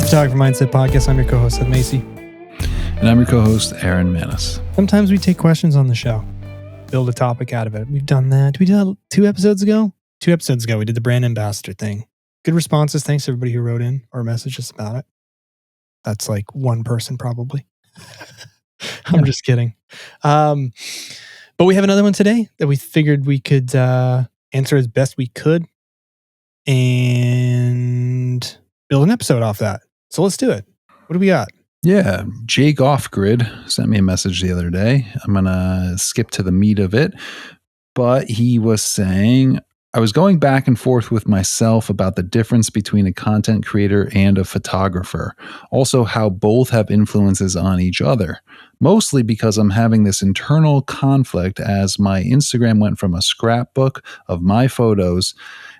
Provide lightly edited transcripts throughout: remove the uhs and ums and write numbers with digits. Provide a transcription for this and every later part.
Photographer Mindset Podcast. I'm your co-host, Seth Macy. And I'm your co-host, Aaron Manis. Sometimes we take questions on the show, build a topic out of it. We've done that. Did we do that 2 episodes ago? 2 episodes ago, we did the brand ambassador thing. Good responses. Thanks to everybody who wrote in or messaged us about it. That's like one person probably. I'm just kidding. But we have another one today that we figured we could answer as best we could and build an episode off that. So let's do it. What do we got? Yeah, Jake Offgrid sent me a message the other day. I'm going to skip to the meat of it. But he was saying, I was going back and forth with myself about the difference between a content creator and a photographer. Also, how both have influences on each other. Mostly because I'm having this internal conflict as my Instagram went from a scrapbook of my photos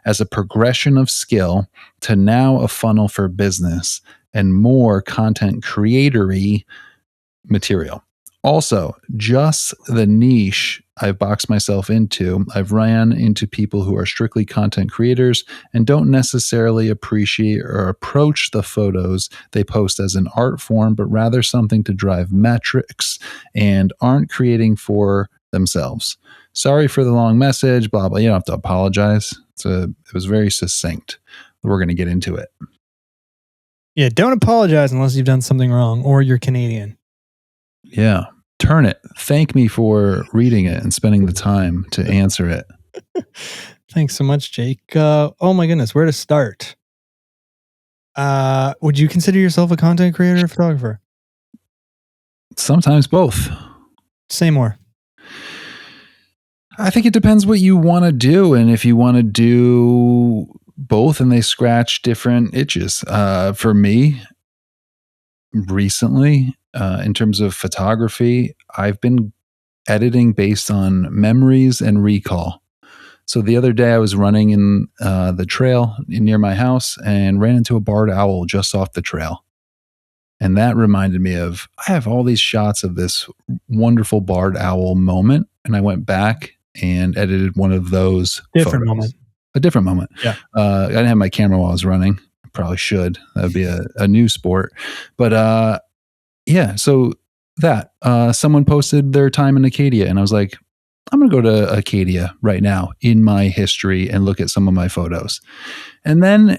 as a progression of skill to now a funnel for business and more content creatory material. Also, just the niche I've boxed myself into, I've ran into people who are strictly content creators and don't necessarily appreciate or approach the photos they post as an art form, but rather something to drive metrics and aren't creating for themselves. Sorry for the long message, blah, blah. You don't have to apologize. It was very succinct. We're going to get into it. Yeah, don't apologize unless you've done something wrong or you're Canadian. Yeah. Turn it. Thank me for reading it and spending the time to answer it. Thanks so much, Jake. Oh my goodness, where to start? Would you consider yourself a content creator or photographer? Sometimes both. Say more. I think it depends what you want to do, and if you want to do both and they scratch different itches. For me, recently, in terms of photography, I've been editing based on memories and recall. So the other day I was running in the trail near my house and ran into a barred owl just off the trail. And that reminded me of, I have all these shots of this wonderful barred owl moment. And I went back and edited one of those Different photos. moment. A different moment. Yeah. I didn't have my camera while I was running. I probably should. That would be a new sport. But yeah, so that someone posted their time in Acadia, and I was like, I'm going to go to Acadia right now in my history and look at some of my photos. And then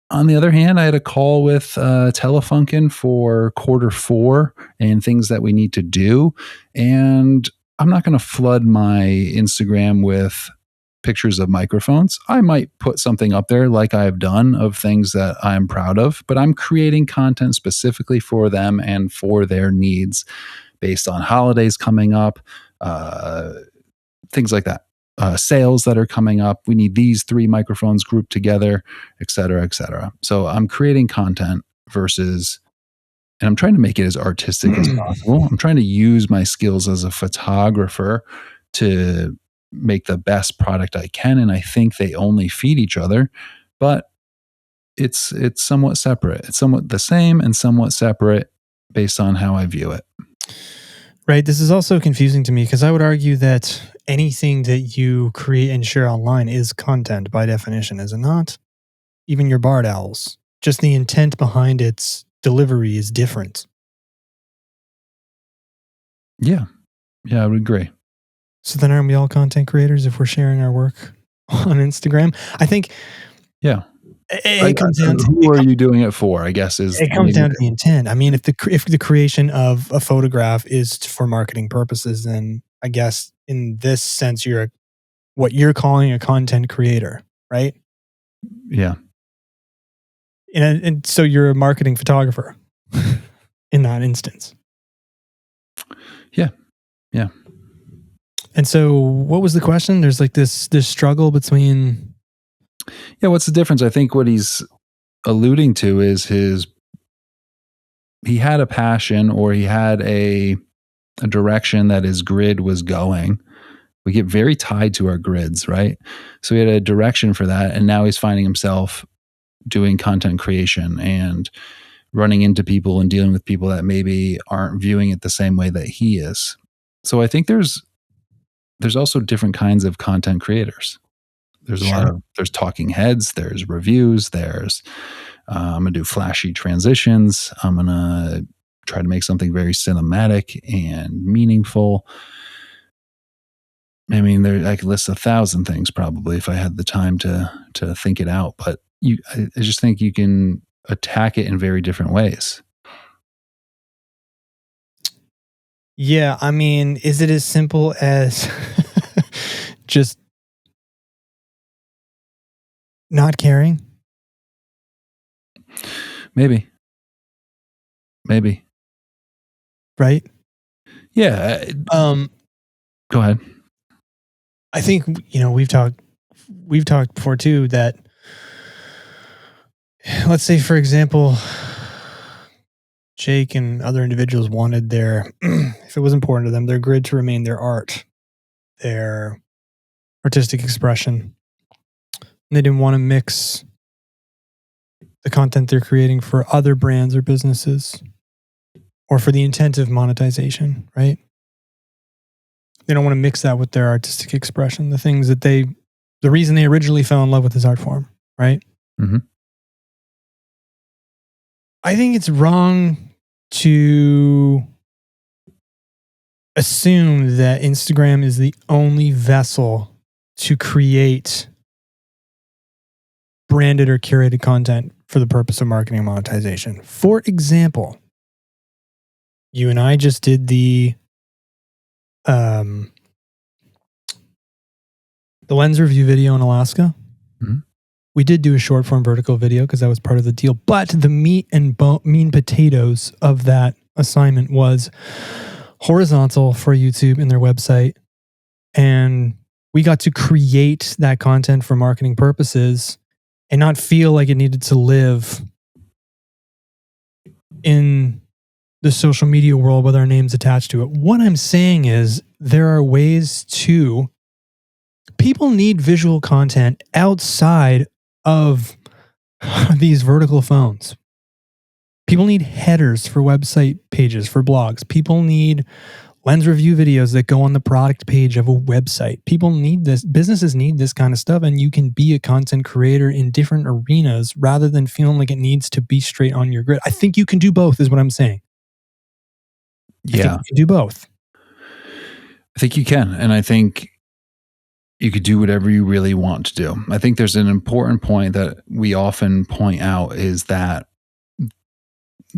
on the other hand, I had a call with Telefunken for Q4 and things that we need to do. And I'm not going to flood my Instagram with pictures of microphones. I might put something up there like I've done of things that I'm proud of, but I'm creating content specifically for them and for their needs based on holidays coming up, things like that. Sales that are coming up. We need these 3 microphones grouped together, et cetera, et cetera. So I'm creating content versus, and I'm trying to make it as artistic as possible. I'm trying to use my skills as a photographer to make the best product I can. And I think they only feed each other, but it's somewhat separate. It's somewhat the same and somewhat separate based on how I view it. Right. This is also confusing to me because I would argue that anything that you create and share online is content by definition, is it not? Even your barred owls. Just the intent behind its delivery is different. Yeah. Yeah, I would agree. So then aren't we all content creators if we're sharing our work on Instagram? I think. Yeah. It comes down to who are you doing it for, I guess is. It comes down to the intent. I mean, if the creation of a photograph is for marketing purposes, then I guess in this sense, you're what you're calling a content creator, right? Yeah. And so you're a marketing photographer in that instance. Yeah. Yeah. And so what was the question? There's like this struggle between. Yeah. What's the difference? I think what he's alluding to is he had a passion or he had a direction that his grid was going. We get very tied to our grids, right? So he had a direction for that. And now he's finding himself doing content creation and running into people and dealing with people that maybe aren't viewing it the same way that he is. So I think there's also different kinds of content creators. There's a lot Sure. of there's talking heads, there's reviews, there's I'm gonna do flashy transitions. I'm gonna try to make something very cinematic and meaningful. I mean, I could list 1,000 things probably if I had the time to think it out. But I just think you can attack it in very different ways. Yeah, I mean, is it as simple as just not caring? Maybe, maybe, Right? yeah. Um, Go ahead. I think we've talked before too that, let's say for example, Jake and other individuals wanted their if it was important to them, their grid to remain their art, their artistic expression. And they didn't want to mix the content they're creating for other brands or businesses or for the intent of monetization, right? They don't want to mix that with their artistic expression, the things that the reason they originally fell in love with this art form, right? Mm-hmm. I think it's wrong to assume that Instagram is the only vessel to create branded or curated content for the purpose of marketing and monetization. For example, you and I just did the lens review video in Alaska. Mm-hmm. We did do a short form vertical video because that was part of the deal. But the meat and mean potatoes of that assignment was horizontal for YouTube and their website. And we got to create that content for marketing purposes and not feel like it needed to live in the social media world with our names attached to it. What I'm saying is there are ways to, people need visual content outside of these vertical phones. People need headers for website pages, for blogs. People need lens review videos that go on the product page of a website. People need this. Businesses need this kind of stuff. And you can be a content creator in different arenas rather than feeling like it needs to be straight on your grid. I think you can do both, is what I'm saying. I think you can do both. I think you can. And I think you could do whatever you really want to do. I think there's an important point that we often point out is that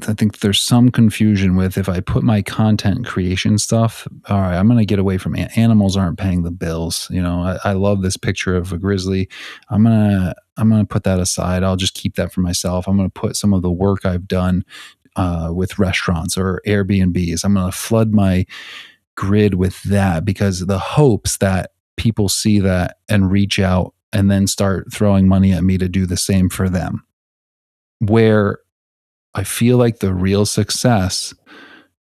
I think there's some confusion with if I put my content creation stuff, all right, I'm going to get away from animals aren't paying the bills. You know, I love this picture of a grizzly. I'm going to put that aside. I'll just keep that for myself. I'm going to put some of the work I've done with restaurants or Airbnbs. I'm going to flood my grid with that because the hopes that people see that and reach out and then start throwing money at me to do the same for them. Where I feel like the real success,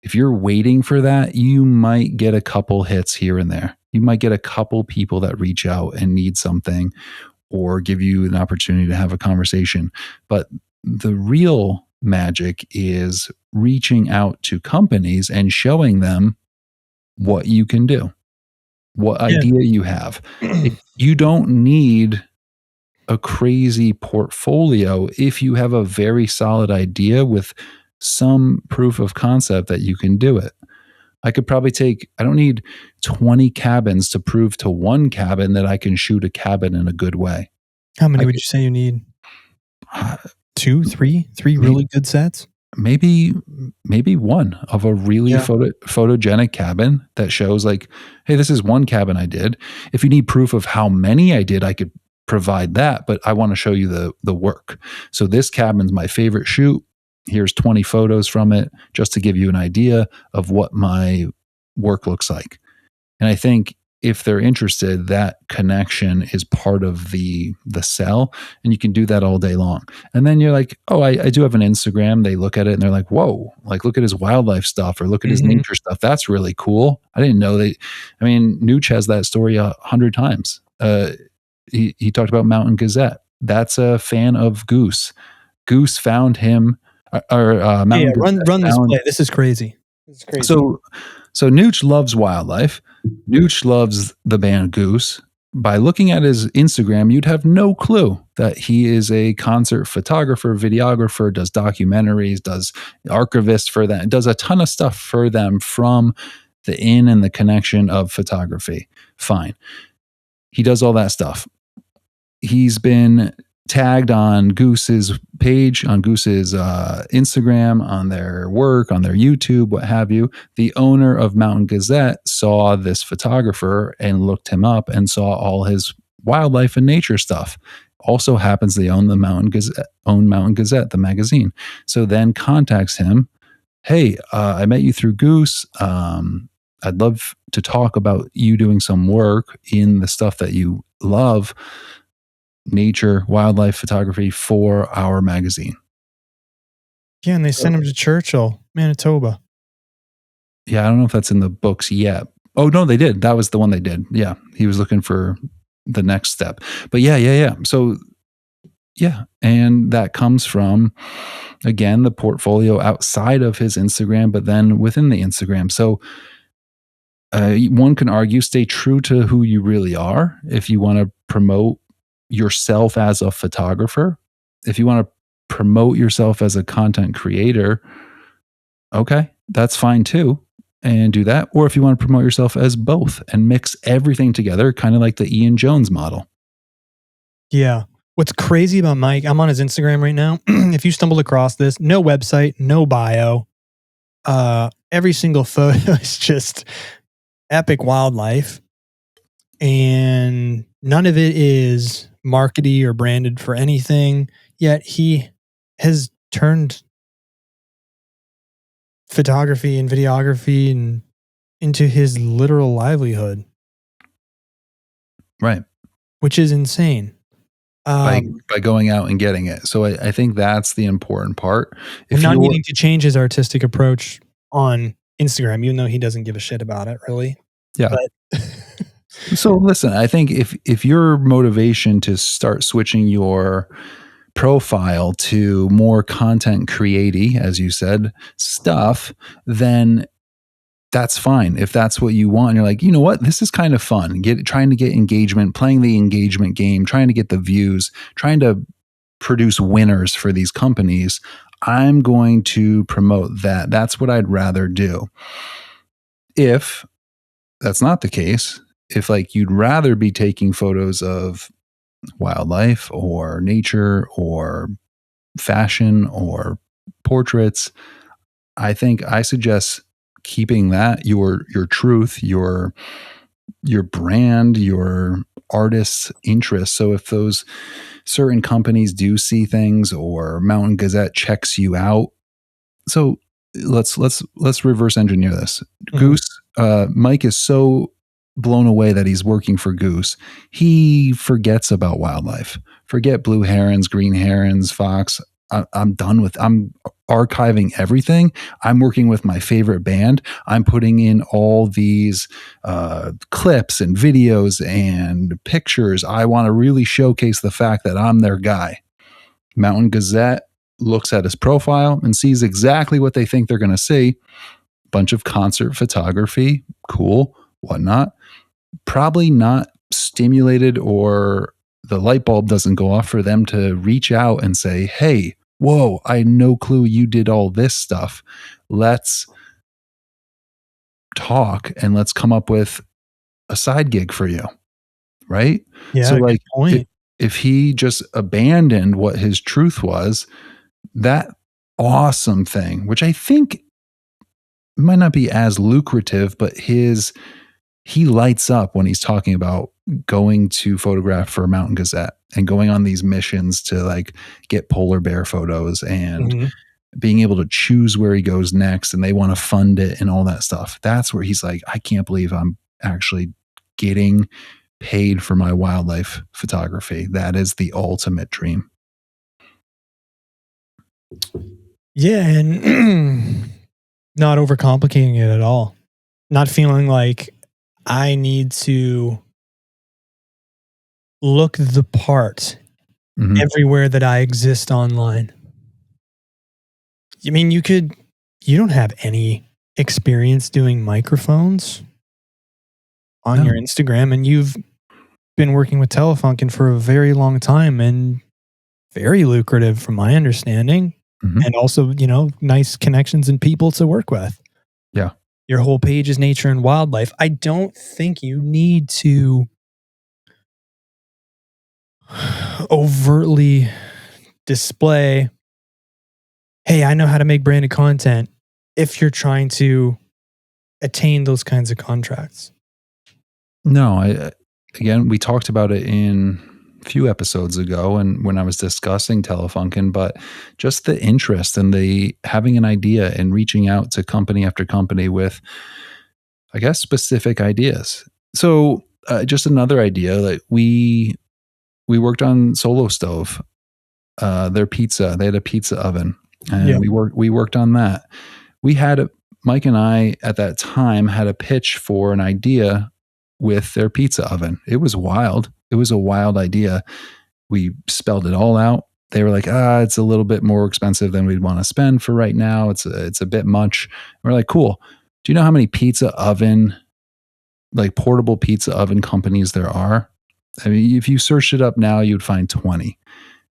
if you're waiting for that, you might get a couple hits here and there. You might get a couple people that reach out and need something or give you an opportunity to have a conversation. But the real magic is reaching out to companies and showing them what you can do, what idea you have. You don't need a crazy portfolio if you have a very solid idea with some proof of concept that you can do it. I could probably I don't need 20 cabins to prove to one cabin that I can shoot a cabin in a good way. How many would you say you need? 2, 3 really good sets? Maybe one of a really photogenic cabin that shows like, hey, this is one cabin I did. If you need proof of how many I did, I could provide that, but I want to show you the work. So this cabin's my favorite shoot. Here's 20 photos from it just to give you an idea of what my work looks like. And I think if they're interested, that connection is part of the sell, and you can do that all day long. And then you're like, oh, I do have an Instagram. They look at it and they're like, whoa, like look at his wildlife stuff or look at his nature stuff. That's really cool. I didn't know that. I mean, Nooch has that story 100 times. He talked about Mountain Gazette. That's a fan of Goose. Goose found him, or Mountain Gazette. Run this play. This is crazy. This is crazy. So Nooch loves wildlife. Nooch loves the band Goose. by looking at his Instagram, you'd have no clue that he is a concert photographer, videographer, does documentaries, does archivist for them, does a ton of stuff for them from the in and the connection of photography. Fine. He does all that stuff. He's been tagged on Goose's page, on Goose's Instagram, on their work, on their YouTube, what have you. The owner of Mountain Gazette saw this photographer and looked him up and saw all his wildlife and nature stuff. Also happens they own the Mountain Gazette, the magazine. So then contacts him. Hey, I met you through Goose. I'd love to talk about you doing some work in the stuff that you love, nature, wildlife photography, for our magazine. Yeah, and they sent him to Churchill, Manitoba. Yeah, I don't know if that's in the books yet. Oh, no, they did. That was the one they did. Yeah, he was looking for the next step. But yeah. So, yeah, and that comes from, again, the portfolio outside of his Instagram, but then within the Instagram. So, one can argue stay true to who you really are if you want to promote yourself as a photographer. If you want to promote yourself as a content creator, okay, that's fine too. And do that. Or if you want to promote yourself as both and mix everything together, kind of like the Ian Jones model. Yeah. What's crazy about Mike, I'm on his Instagram right now. If you stumbled across this, no website, no bio. Every single photo is just epic wildlife. And none of it is markety or branded for anything. Yet he has turned photography and videography and into his literal livelihood. Right. Which is insane. By going out and getting it. So I think that's the important part. If not needing to change his artistic approach on Instagram, even though he doesn't give a shit about it, really. Yeah. But so listen, I think if your motivation to start switching your profile to more content creating, as you said, stuff, then that's fine. If that's what you want, and you're like, you know what, this is kind of fun. Trying to get engagement, playing the engagement game, trying to get the views, trying to produce winners for these companies. I'm going to promote that. That's what I'd rather do. If that's not the case, if like you'd rather be taking photos of wildlife or nature or fashion or portraits, I think I suggest keeping that your truth, your brand, your artist's interests. So if those certain companies do see things or Mountain Gazette checks you out, so let's reverse engineer this. Mm-hmm. Goose, Mike is so blown away that he's working for Goose, he forgets about wildlife. Forget blue herons, green herons, fox. I'm done with. I'm archiving everything. I'm working with my favorite band. I'm putting in all these clips and videos and pictures. I want to really showcase the fact that I'm their guy. Mountain Gazette looks at his profile and sees exactly what they think they're going to see. Bunch of concert photography, cool, whatnot. Probably not stimulated, or the light bulb doesn't go off for them to reach out and say, hey, whoa, I had no clue you did all this stuff. Let's talk and let's come up with a side gig for you. Right? Yeah. So like if he just abandoned what his truth was, that awesome thing, which I think might not be as lucrative, but he lights up when he's talking about going to photograph for Mountain Gazette and going on these missions to like get polar bear photos and being able to choose where he goes next, and they want to fund it and all that stuff. That's where he's like, I can't believe I'm actually getting paid for my wildlife photography. That is the ultimate dream. Yeah, and not overcomplicating it at all. Not feeling like I need to look the part everywhere that I exist online. I mean, you don't have any experience doing microphones on your Instagram, and you've been working with Telefunken for a very long time and very lucrative from my understanding. Mhm. And also, nice connections and people to work with. Yeah. Your whole page is nature and wildlife. I don't think you need to overtly display, hey, I know how to make branded content if you're trying to attain those kinds of contracts. No, again, we talked about it in a few episodes ago and when I was discussing Telefunken, but just the interest and the having an idea and reaching out to company after company with, I guess, specific ideas. So, just another idea, like we worked on Solo Stove, their pizza. They had a pizza oven, Yeah. and we worked on that. We had Mike and I at that time had a pitch for an idea with their pizza oven. It was wild. It was a wild idea. We spelled it all out. They were like, it's a little bit more expensive than we'd want to spend for right now. It's a bit much. We're like, cool. Do you know how many portable pizza oven companies there are? I mean, if you searched it up now, you'd find 20.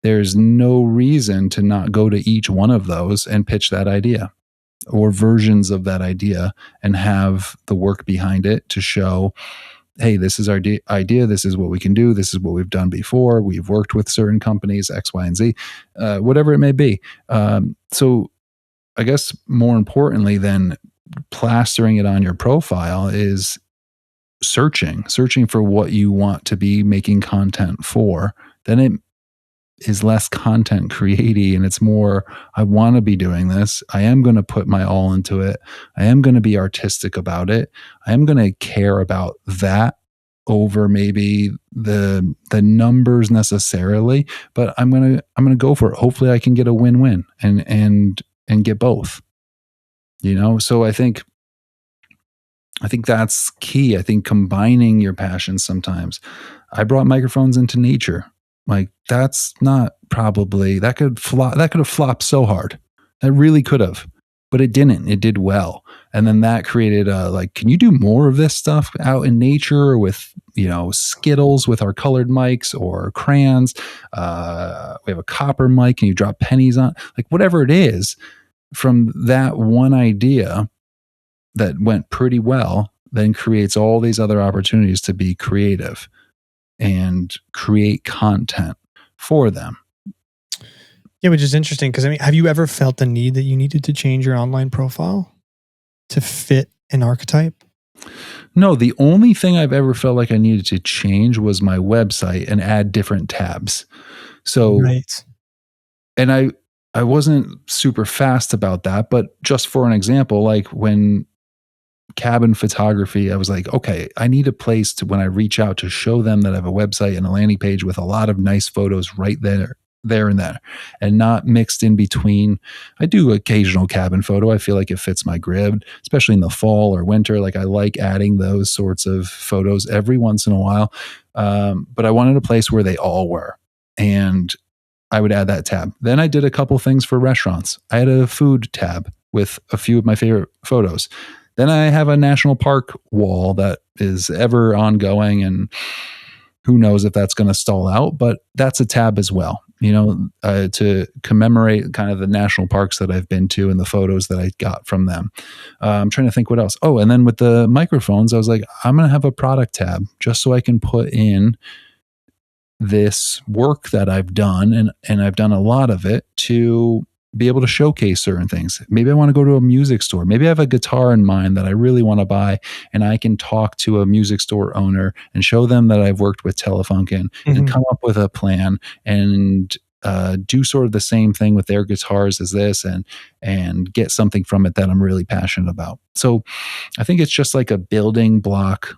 There's no reason to not go to each one of those and pitch that idea or versions of that idea and have the work behind it to show, hey, this is our idea. This is what we can do. This is what we've done before. We've worked with certain companies, X, Y, and Z, whatever it may be. So I guess more importantly than plastering it on your profile is searching for what you want to be making content for. Then it is less content creaty and it's more, I want to be doing this. I am going to put my all into it. I am going to be artistic about it. I am going to care about that over maybe the numbers necessarily, but I'm going to go for it. Hopefully I can get a win-win and get both. So I think that's key. I think combining your passions sometimes. I brought microphones into nature. Like that's not probably that could have flopped so hard. That really could have, but it didn't. It did well. And then that created can you do more of this stuff out in nature with, Skittles with our colored mics or crayons? We have a copper mic. Can you drop pennies on? Like whatever it is, from that one idea that went pretty well, then creates all these other opportunities to be creative and create content for them. Yeah, which is interesting because have you ever felt the need that you needed to change your online profile to fit an archetype? No, the only thing I've ever felt like I needed to change was my website and add different tabs. So, right. And I wasn't super fast about that, but just for an example, like when cabin photography, I was like, okay, I need a place to, when I reach out, to show them that I have a website and a landing page with a lot of nice photos right there and there, and not mixed in between. I do occasional cabin photo. I feel like it fits my grid, especially in the fall or winter. Like I like adding those sorts of photos every once in a while. But I wanted a place where they all were. And I would add that tab. Then I did a couple things for restaurants. I had a food tab with a few of my favorite photos. Then I have a national park wall that is ever ongoing, and who knows if that's going to stall out, but that's a tab as well, to commemorate kind of the national parks that I've been to and the photos that I got from them. I'm trying to think what else. Oh, and then with the microphones, I was like, I'm going to have a product tab just so I can put in this work that I've done, and I've done a lot of it, to be able to showcase certain things. Maybe I want to go to a music store. Maybe I have a guitar in mind that I really want to buy, and I can talk to a music store owner and show them that I've worked with Telefunken and come up with a plan and do sort of the same thing with their guitars as this, and get something from it that I'm really passionate about. So I think it's just like a building block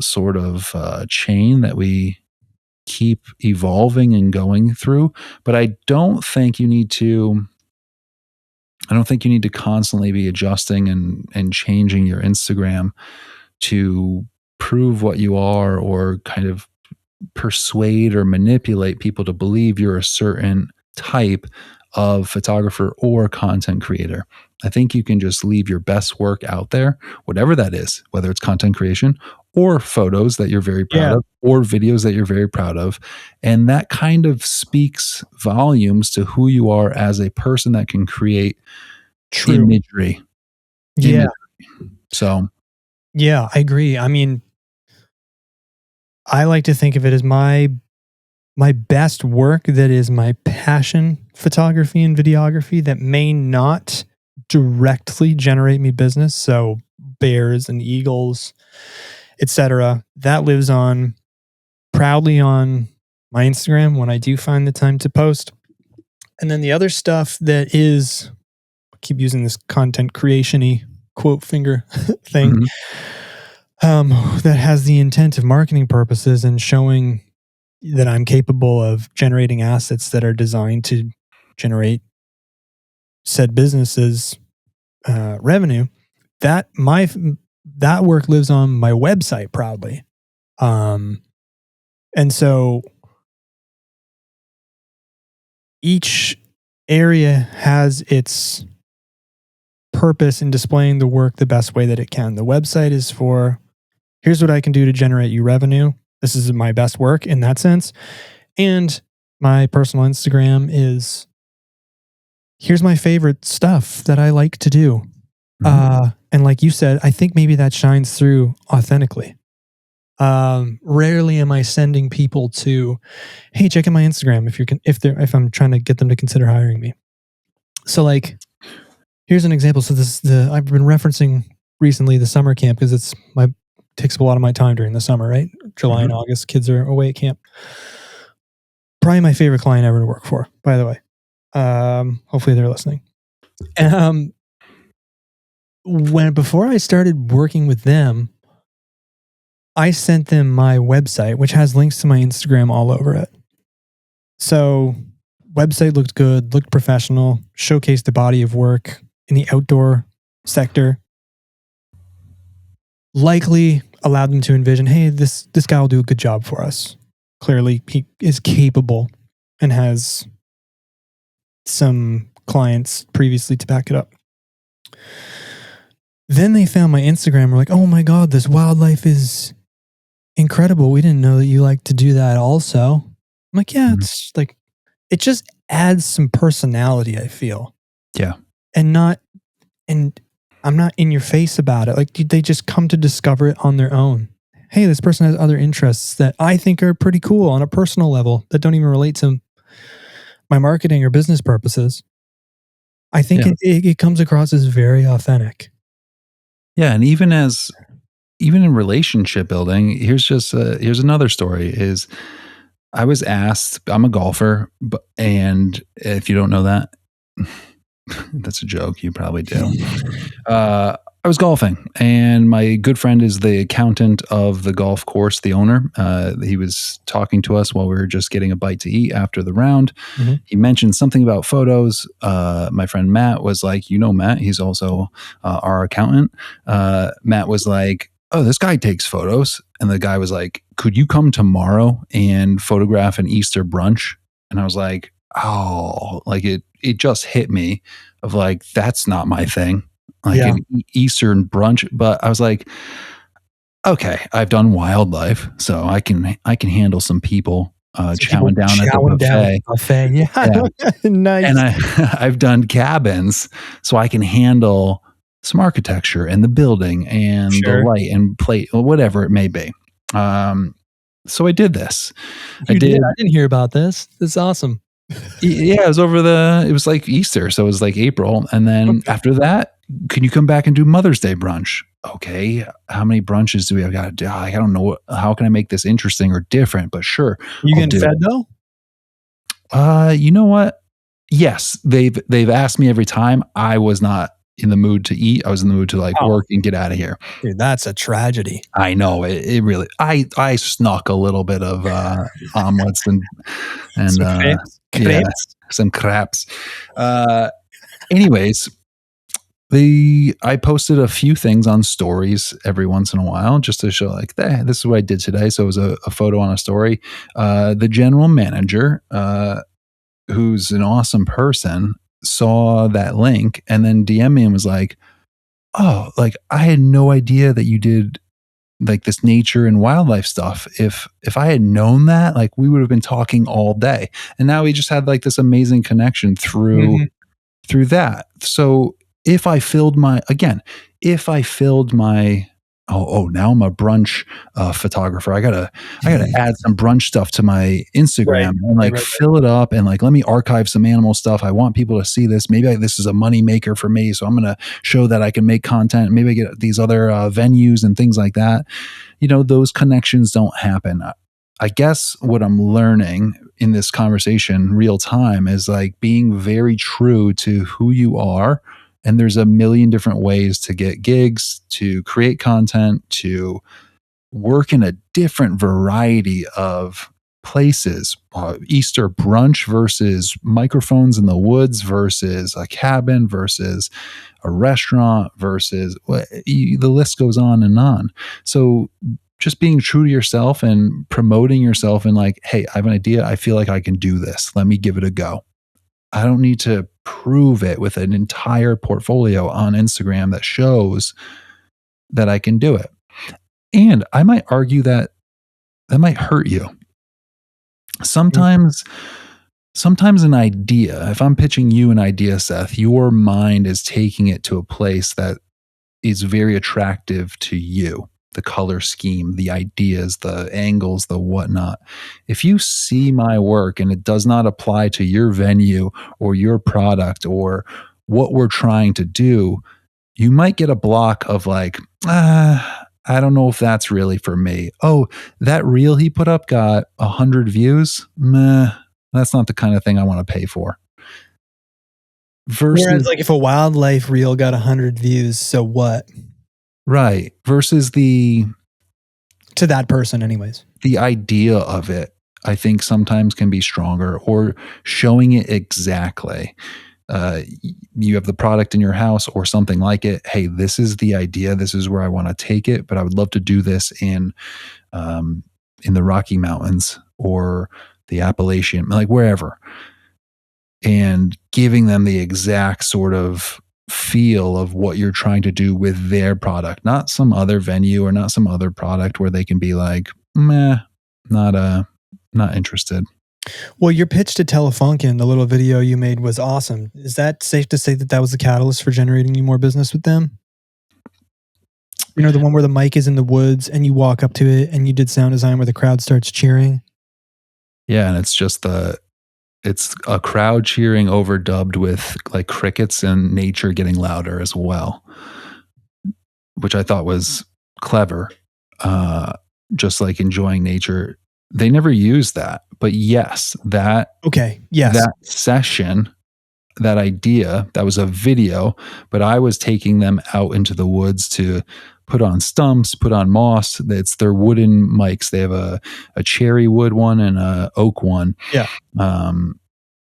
sort of chain that we keep evolving and going through. But I don't think you need to constantly be adjusting and changing your Instagram to prove what you are, or kind of persuade or manipulate people to believe you're a certain type of photographer or content creator. I think you can just leave your best work out there, whatever that is, whether it's content creation or photos that you're very proud Yeah. of, or videos that you're very proud of. And that kind of speaks volumes to who you are as a person that can create True. imagery. Yeah. Imagery. So, Yeah, I agree. I mean, I like to think of it as my best work that is my passion, photography and videography, that may not directly generate me business. So bears and eagles, etc. That lives on proudly on my Instagram when I do find the time to post. And then the other stuff that is, I keep using this content creation-y quote finger thing, mhm, that has the intent of marketing purposes and showing that I'm capable of generating assets that are designed to generate said businesses revenue. That work lives on my website proudly, and so each area has its purpose in displaying the work the best way that it can. The website is for, here's what I can do to generate you revenue. This is my best work in that sense. And my personal Instagram is, here's my favorite stuff that I like to do. mhm. And like you said, I think maybe that shines through authentically. Rarely am I sending people to, hey, check out my Instagram if I'm trying to get them to consider hiring me. So like, here's an example. So I've been referencing recently the summer camp because takes up a lot of my time during the summer, right? July and Mhm. August, kids are away at camp. Probably my favorite client ever to work for, by the way. Hopefully they're listening. Um, before I started working with them, I sent them my website, which has links to my Instagram all over it. So, website looked good, looked professional, showcased the body of work in the outdoor sector. Likely allowed them to envision, hey, this guy will do a good job for us. Clearly, he is capable and has some clients previously to back it up. Then they found my Instagram and were like, oh my God, this wildlife is incredible. We didn't know that you like to do that also. I'm like, yeah, Mhm. it's like, it just adds some personality, I feel. Yeah. And I'm not in your face about it. Like they just come to discover it on their own. Hey, this person has other interests that I think are pretty cool on a personal level that don't even relate to my marketing or business purposes. I think Yeah. it comes across as very authentic. Yeah. And even in relationship building, here's another story is I was asked, I'm a golfer, and if you don't know that, that's a joke. You probably do. I was golfing, and my good friend is the accountant of the golf course, the owner. He was talking to us while we were just getting a bite to eat after the round. Mhm. He mentioned something about photos. My friend Matt was like, Matt, he's also our accountant. Matt was like, oh, this guy takes photos. And the guy was like, could you come tomorrow and photograph an Easter brunch? And I was like, oh, like it just hit me of like, that's not my thing, like Yeah. an Eastern brunch. But I was like, okay, I've done wildlife, so I can handle some people Some people chowing down at the chowing down at the buffet. buffet. Yeah. Yeah, and Nice. I've done cabins, so I can handle some architecture and the building and the Sure. light and plate, or whatever it may be. Um, so I did this. I You did? did I didn't hear about this. That's awesome. Yeah, it was like Easter, so it was like April, and then Okay. after that, "Can you come back and do Mother's Day brunch?" "Okay, how many brunches do we have gotta do? I don't know how can I make this interesting or different, but sure, You I'll getting do fed it." though? You know what? Yes, they've asked me every time. I was not in the mood to eat, I was in the mood to, like, Oh, work and get out of here. dude, that's a tragedy. I know, it really I snuck a little bit of, omelets and, Some crepes. yeah, Crepes? some craps. Uh Anyways, I posted a few things on stories every once in a while just to show like, this is what I did today. So it was a photo on a story. The general manager, who's an awesome person, saw that link and then DM me and was like, oh, like I had no idea that you did like this nature and wildlife stuff. If I had known that, like we would have been talking all day. And now we just had like this amazing connection through Mhm. that. So if I filled my again, if I filled my now I'm a brunch photographer. I gotta add some brunch stuff to my Right. Instagram and Right, like right, right. fill it up and like let me archive some animal stuff. I want people to see this. Maybe this is a money maker for me, so I'm gonna show that I can make content. Maybe I get these other venues and things like that. Those connections don't happen. I guess what I'm learning in this conversation real time is like being very true to who you are. And there's a million different ways to get gigs, to create content, to work in a different variety of places. Easter brunch versus microphones in the woods versus a cabin versus a restaurant versus the list goes on and on. So just being true to yourself and promoting yourself and like, hey, I have an idea. I feel like I can do this. Let me give it a go. I don't need to prove it with an entire portfolio on Instagram that shows that I can do it. And I might argue that that might hurt you. Mm. Sometimes an idea, if I'm pitching you an idea, Seth, your mind is taking it to a place that is very attractive to you. The color scheme, the ideas, the angles, the whatnot. If you see my work and it does not apply to your venue or your product or what we're trying to do, you might get a block of like, I don't know if that's really for me. Oh, that reel he put up got 100 views. Meh, that's not the kind of thing I want to pay for. Whereas, Versus, like, if a wildlife reel got 100 views, so what? right, versus To that person, anyways. the idea of it, I think sometimes can be stronger, or showing it exactly. You have the product in your house or something like it. Hey, this is the idea. This is where I want to take it, but I would love to do this in the Rocky Mountains or the Appalachian, like wherever, and giving them the exact sort of feel of what you're trying to do with their product, not some other venue or not some other product where they can be like, meh, not interested. Well, your pitch to Telefunken, the little video you made, was awesome. Is that safe to say that that was the catalyst for generating you more business with them? You know, the one where the mic is in the woods and you walk up to it and you did sound design where the crowd starts cheering? Yeah. And it's a crowd cheering overdubbed with like crickets and nature getting louder as well, which I thought was clever. Uh, just like enjoying nature. They never used that, but yes, Okay. Yes. that session, that idea, that was a video, but I was taking them out into the woods to put on stumps, put on moss. It's their wooden mics. They have a cherry wood one and a oak one. Yeah. Um,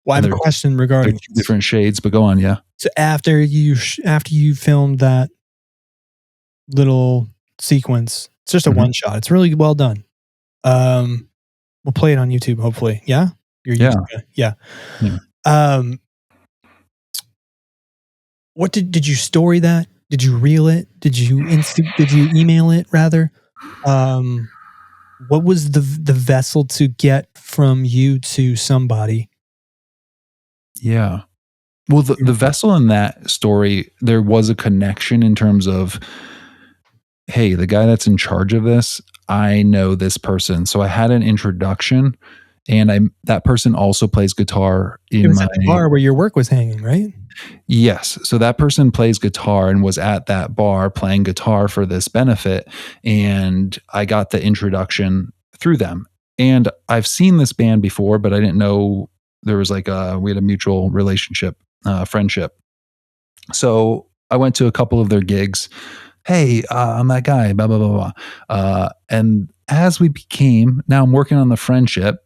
Well, I and have a question they're regarding two this. different shades, but go on. Yeah. So after you filmed that little sequence, it's just a Mhm. one shot. It's really well done. We'll play it on YouTube, hopefully. Yeah? Your Yeah. YouTube guy. Yeah. Yeah. Um, what did you story that? Did you reel it? Did you email it rather? Um, what was the vessel to get from you to somebody? Yeah. Well, the vessel in that story, there was a connection in terms of, hey, the guy that's in charge of this, I know this person. So I had an introduction, and that person also plays guitar It in was my. at the bar where your work was hanging, right? Yes. So that person plays guitar and was at that bar playing guitar for this benefit. And I got the introduction through them. And I've seen this band before, but I didn't know there was we had a mutual relationship, friendship. So I went to a couple of their gigs. Hey, I'm that guy, blah, blah, blah, blah. And as we became, now I'm working on the friendship.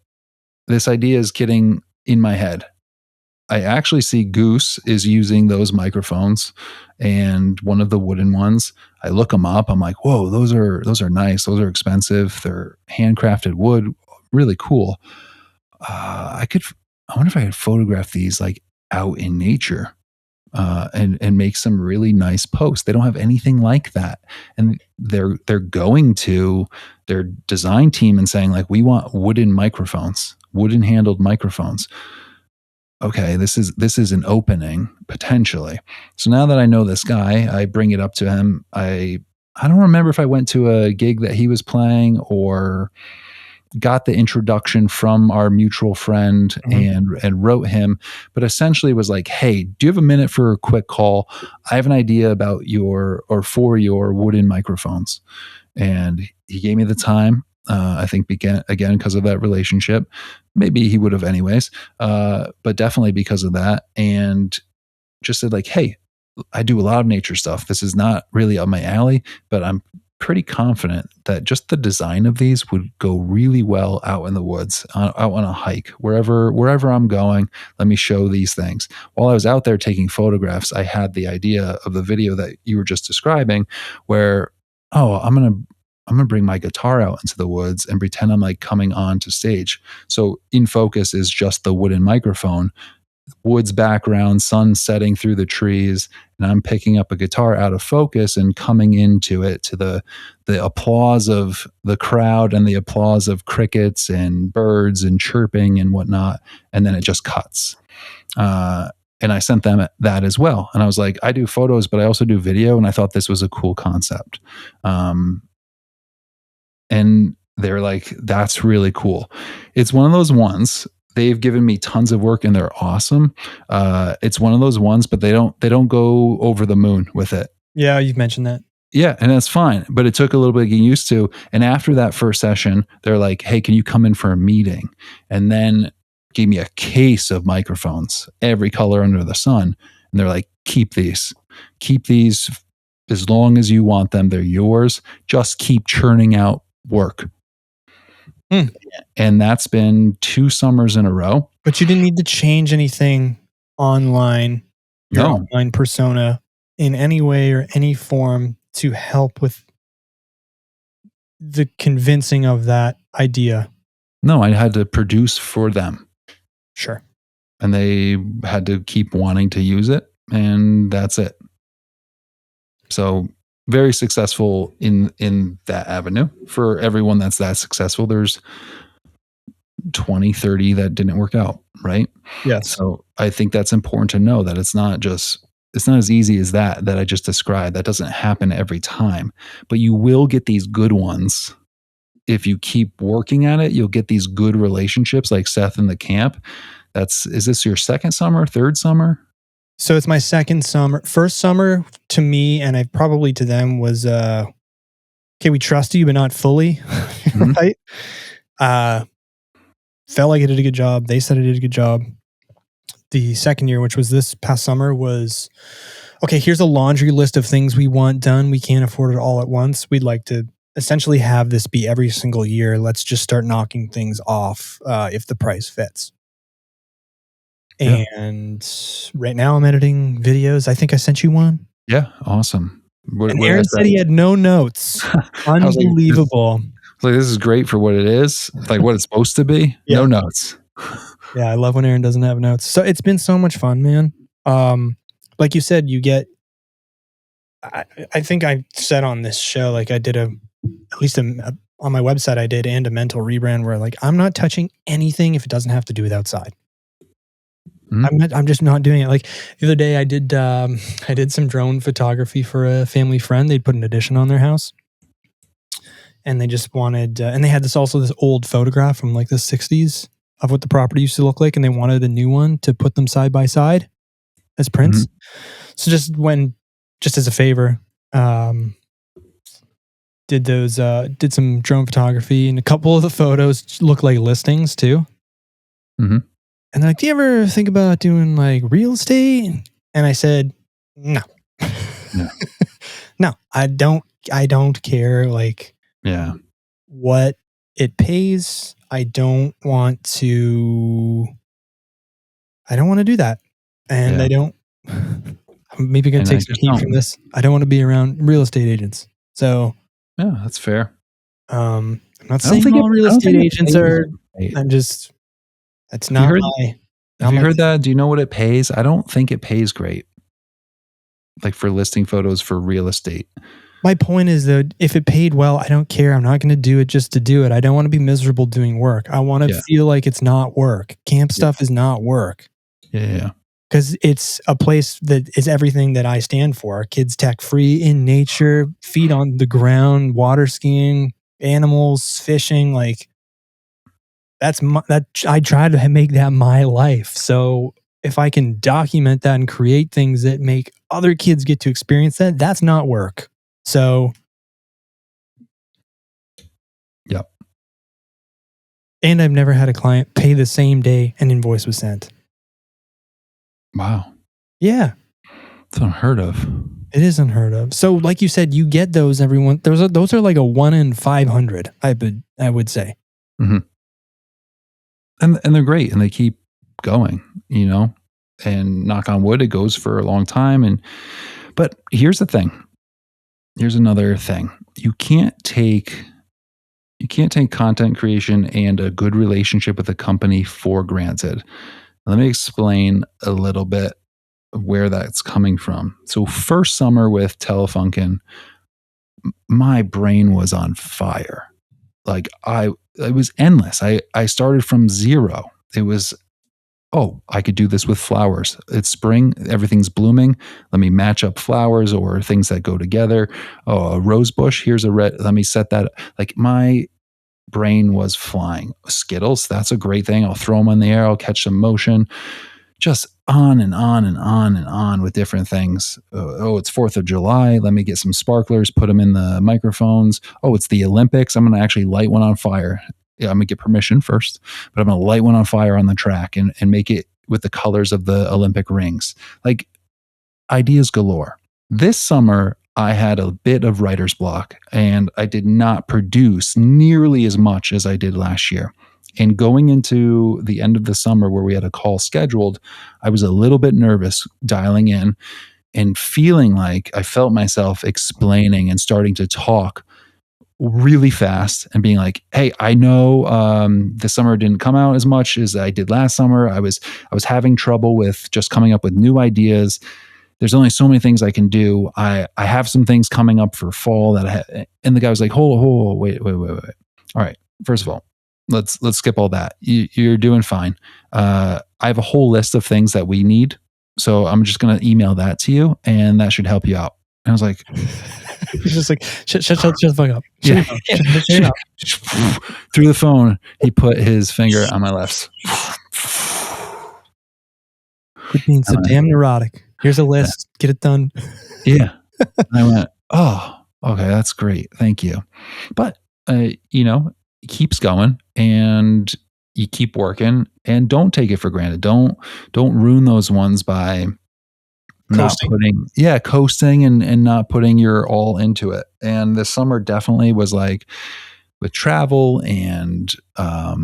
This idea is getting in my head. I actually see Goose is using those microphones and one of the wooden ones. I look them up. I'm like, whoa, those are nice. Those are expensive. They're handcrafted wood, really cool. I wonder if I could photograph these like out in nature. and make some really nice posts. They don't have anything like that, and they're going to their design team and saying like, we want wooden handled microphones. Okay, this is an opening potentially. So now that I know this guy, I bring it up to him. I don't remember if I went to a gig that he was playing or got the introduction from our mutual friend and wrote him, but essentially was like, hey, do you have a minute for a quick call? I have an idea about for your wooden microphones. And he gave me the time. I think again because of that relationship. Maybe he would have anyways, but definitely because of that. And just said like, hey, I do a lot of nature stuff. This is not really up my alley, but I'm pretty confident that just the design of these would go really well out in the woods, out on a hike, wherever I'm going. Let me show these things. While I was out there taking photographs, I had the idea of the video that you were just describing, where, oh, I'm gonna bring my guitar out into the woods and pretend I'm like coming on to stage. So in focus is just the wooden microphone, woods background, sun setting through the trees, and I'm picking up a guitar out of focus and coming into it to the applause of the crowd and the applause of crickets and birds and chirping and whatnot. And then it just cuts. And I sent them that as well. And I was like, I do photos, but I also do video. And I thought this was a cool concept. And they're like, that's really cool. It's one of those ones. They've given me tons of work and they're awesome. It's one of those ones, but they don't go over the moon with it. Yeah, you've mentioned that. Yeah, and that's fine. But it took a little bit of getting used to. And after that first session, they're like, hey, can you come in for a meeting? And then gave me a case of microphones, every color under the sun. And they're like, keep these as long as you want them. They're yours. Just keep churning out work. And that's been 2 summers in a row. But you didn't need to change anything online, your online persona in any way or any form to help with the convincing of that idea. No, I had to produce for them. Sure. And they had to keep wanting to use it, and that's it. So very successful in that avenue. For everyone that's that successful, there's 20, 30 that didn't work out, right? Yes. So I think that's important to know, that it's not as easy as that I just described. That doesn't happen every time, but you will get these good ones. If you keep working at it, you'll get these good relationships like Seth in the camp. Is this your second summer, third summer? So it's my second summer. First summer to me, and I probably to them, was okay, we trust you, but not fully. Right? Felt like I did a good job. They said I did a good job. The second year, which was this past summer, was okay, here's a laundry list of things we want done. We can't afford it all at once. We'd like to essentially have this be every single year. Let's just start knocking things off if the price fits. Yeah. And right now I'm editing videos. I think I sent you one. Yeah, awesome. And Aaron said he had no notes. Unbelievable. This is great for what it is, like what it's supposed to be. Yeah. No notes. Yeah, I love when Aaron doesn't have notes. So it's been so much fun, man. Like you said, you get. I think I said on this show, like I did on my website, I did and a mental rebrand where like I'm not touching anything if it doesn't have to do with outside. I'm just not doing it. Like the other day I did some drone photography for a family friend. They'd put an addition on their house. And they just wanted, and they had this old photograph from like the 60s of what the property used to look like. And they wanted a new one to put them side by side as prints. So just as a favor, did some drone photography, and a couple of the photos look like listings too. And they're like, do you ever think about doing like real estate? And I said, no. No, I don't care. Like, yeah, what it pays. I don't want to do that. And I don't, I'm maybe going to take some heat from this. I don't want to be around real estate agents. So yeah, that's fair. I'm not saying all real estate agents are, that's not my. Have you heard that? Do you know what it pays? I don't think it pays great. like for listing photos for real estate. My point is that if it paid well, I don't care. I'm not going to do it just to do it. I don't want to be miserable doing work. I want to Yeah. feel like it's not work. Camp stuff is not work. Yeah. Because it's a place that is everything that I stand for. Kids tech free, in nature, feet on the ground, water skiing, animals, fishing. Like that's that. I try to make that my life. So if I can document that and create things that make other kids get to experience that, that's not work. So, Yep. and I've never had a client pay the same day an invoice was sent. Wow. Yeah. It's unheard of. It is unheard of. So, like you said, you get those everyone. Those are like a 1 in 500. I would say. Mm-hmm. And they're great, and they keep going. And knock on wood, it goes for a long time. But here's the thing. Here's another thing. You can't take content creation and a good relationship with a company for granted. Let me explain a little bit of where that's coming from. So first summer with Telefunken, my brain was on fire. Like it was endless. I started from zero. It was, I could do this with flowers. It's spring, everything's blooming. Let me match up flowers or things that go together. Oh, a rose bush, here's a red. Let me set that. Like my brain was flying. Skittles, that's a great thing. I'll throw them in the air. I'll catch some motion. Just on and on and on and on with different things. It's 4th of July. Let me get some sparklers, put them in the microphones. It's the Olympics. I'm going to actually light one on fire. Yeah, I'm going to get permission first, but I'm going to light one on fire on the track and make it with the colors of the Olympic rings. Like ideas galore. This summer, I had a bit of writer's block and I did not produce nearly as much as I did last year. And going into the end of the summer where we had a call scheduled, I was a little bit nervous dialing in and feeling like I felt myself explaining and starting to talk really fast and being like, hey, I know this summer didn't come out as much as I did last summer. I was having trouble with just coming up with new ideas. There's only so many things I can do. I have some things coming up for fall and the guy was like, hold, wait. All right. First of all, let's skip all that. You're doing fine. I have a whole list of things that we need. So I'm just going to email that to you and that should help you out. And I was like, he's just like, shut the fuck up. Through the phone, he put his finger on my lips. Quit being so damn neurotic. Here's a list. Get it done. Yeah. And I went, okay, that's great. Thank you. But, it keeps going and you keep working and don't take it for granted. Don't ruin those ones by coasting and not putting your all into it. And this summer definitely was like with travel and, I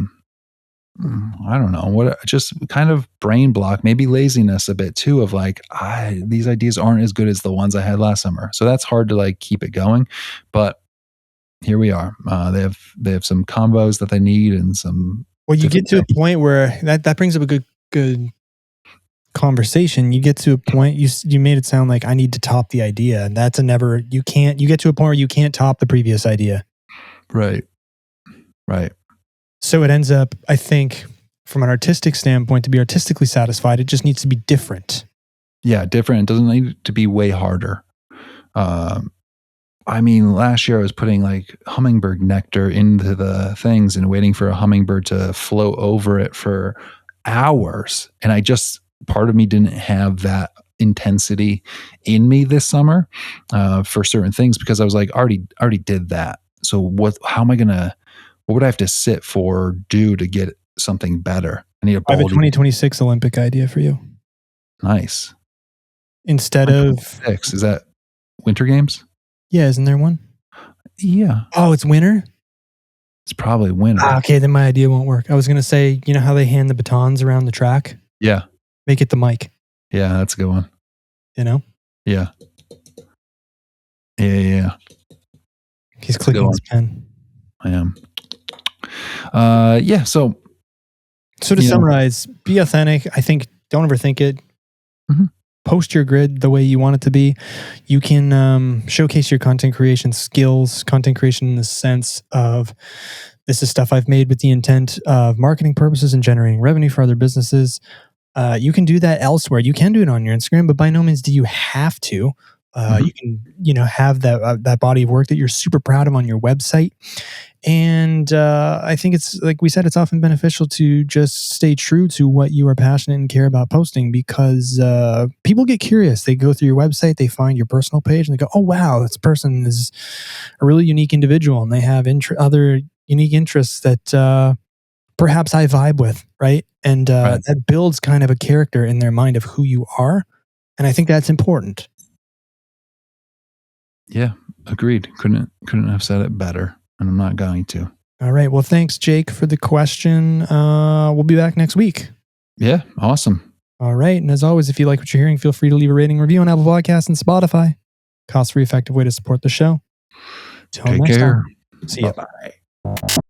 don't know what, just kind of brain block, maybe laziness a bit too, of like, these ideas aren't as good as the ones I had last summer. So that's hard to like keep it going, but here we are. They have some combos that they need and some. Well, you get to a point where that brings up a good conversation. You get to a point, you made it sound like I need to top the idea. And that's you get to a point where you can't top the previous idea. Right. So it ends up, I think, from an artistic standpoint, to be artistically satisfied, it just needs to be different. Yeah, different. It doesn't need to be way harder. Last year I was putting like hummingbird nectar into the things and waiting for a hummingbird to float over it for hours. And part of me didn't have that intensity in me this summer for certain things because I was like, already did that. So what would I have to sit for, do to get something better? I need I have a 2026 Olympic idea for you. Nice. Instead of... Is that Winter Games? Yeah, isn't there one? Yeah. Oh, it's winter? It's probably winter. Okay, then my idea won't work. I was going to say, you know how they hand the batons around the track? Yeah. Make it the mic. Yeah, that's a good one. You know? Yeah. Yeah. He's clicking his pen. I am. So to summarize, be authentic. I think don't overthink it. Mm-hmm. post your grid the way you want it to be. You can showcase your content creation skills, content creation in the sense of this is stuff I've made with the intent of marketing purposes and generating revenue for other businesses. You can do that elsewhere. You can do it on your Instagram, but by no means do you have to. You can, have that body of work that you're super proud of on your website. And I think it's, like we said, it's often beneficial to just stay true to what you are passionate and care about posting, because people get curious. They go through your website, they find your personal page, and they go, oh, wow, this person is a really unique individual, and they have other unique interests that perhaps I vibe with, right? And that builds kind of a character in their mind of who you are. And I think that's important. Yeah, agreed. Couldn't have said it better, and I'm not going to. All right. Well, thanks, Jake, for the question. We'll be back next week. Yeah, awesome. All right. And as always, if you like what you're hearing, feel free to leave a rating and review on Apple Podcasts and Spotify. Cost-free, effective way to support the show. Take care. See ya. Bye-bye.